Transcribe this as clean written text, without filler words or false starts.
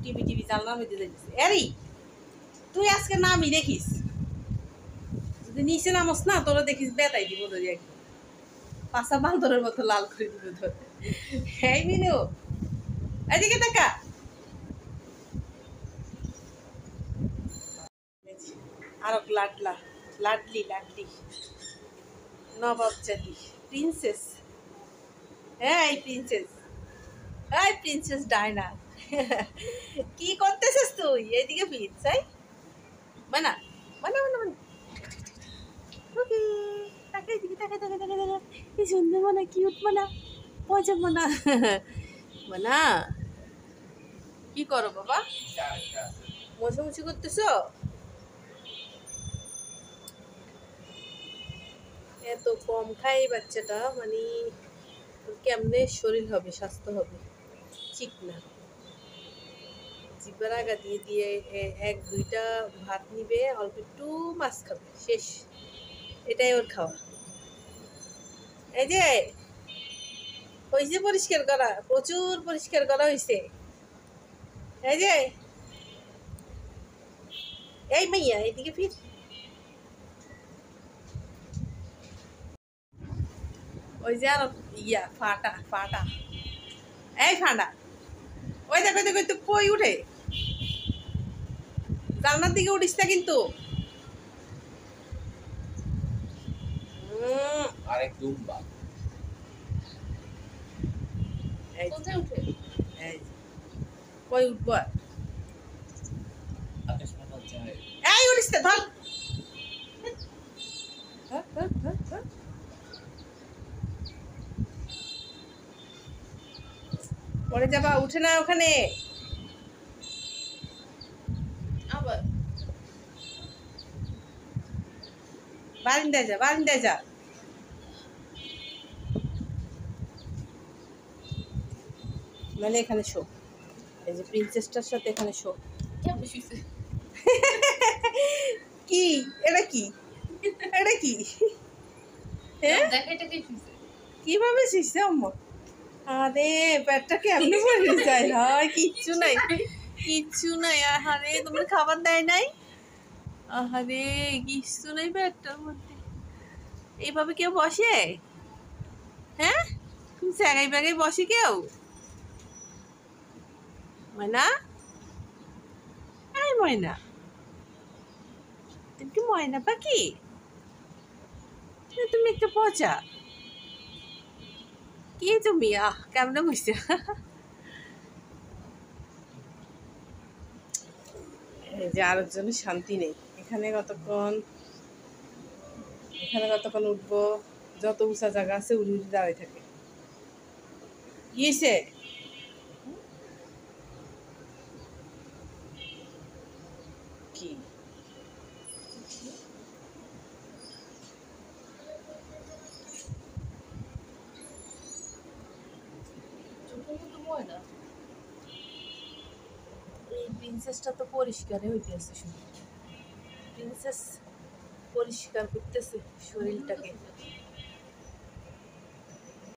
TV TV জানলার মধ্যে যাইতেছে। এরি তুই আজকে নামই দেখিস, যদি নিচে নামস না তোরা দেখিস বেতাই দিব ধরি একদম পাশা বান্দরের মতো লাল করে দিব ধর। এই মিনু এদিকে তাকা। আরো লাডলা লাডলি লাডলি নবাবজাদি প্রিন্সেস। হ্যাঁ এই প্রিন্সেস, এই প্রিন্সেস ডায়না। কি করতেছিস তুই? এইদিকে ফির চাই বানা বানা বানা বানা। ওকে তাকে এদিকে তাকে তাকে তাকে তাকে কি সুন্দর বানা, কিউট বানা, মজা বানা। বানা কি করো বাবা? মোছামুছি করতেছো? এত কম খাই বাচ্চাটা, মানে কেমনে শরীর হবে, স্বাস্থ্য হবে ঠিক না। জিব্বার আগা দিয়ে দিয়ে এক দুইটা ভাত নিবে, অল্প একটু মাছ খাবে, শেষ। এটাই ওর খাওয়া। এই যে হয়েছে পরিষ্কার করা, প্রচুর পরিষ্কার করা হয়েছে। এই যে এই মাইয়া এদিকে ফির। ওই যে আর ইয়া ফাটা ফাটা, এই ফাটা, ওই দেখো দেখো তো কই উঠে, জানলার দিকে উঠিস না কিন্তু। আরেক দুম্বা কোথায় উঠে? এই কই উঠবো? এই উঠিস না, ধর। পরে যাবা, উঠে না ওখানে। আবার বারিন্দায় যা, বারিন্দায় যা। মানে এখানে শো, এই যে প্রিন্সেসটার সাথে এখানে শো। কি এটা? কি এটা? কি কিভাবে শিখছে আম্মা? আরে পেটটা কেমনে পড়ে যায়? হয় কিচ্ছু নাই, কিচ্ছু নাই। আহারে তোমার খাবার দেয় নাই? আহারে কিচ্ছু নাই পেটটার মধ্যে। এইভাবে কেউ বসে? হ্যাঁ জায়গায় ব্যাগায় বসে কেউ? ময়না, এই ময়না, তুমি কি ময়না পাখি? তুমি একটা পচা কি তুমি? কেমনে বুঝছো? যে আরেক জন্য শান্তি নেই এখানে। কতক্ষণ উঠবো, যত উঁচা জায়গা আছে উড়ি উড়ি দাঁড়ায় থাকে। কি হয়েছে? কি এই প্রিন্সেসটা তো পরিষ্কারই হইতেছে, শুধু প্রিন্সেস পরিষ্কার করতেছে শরীরটাকে।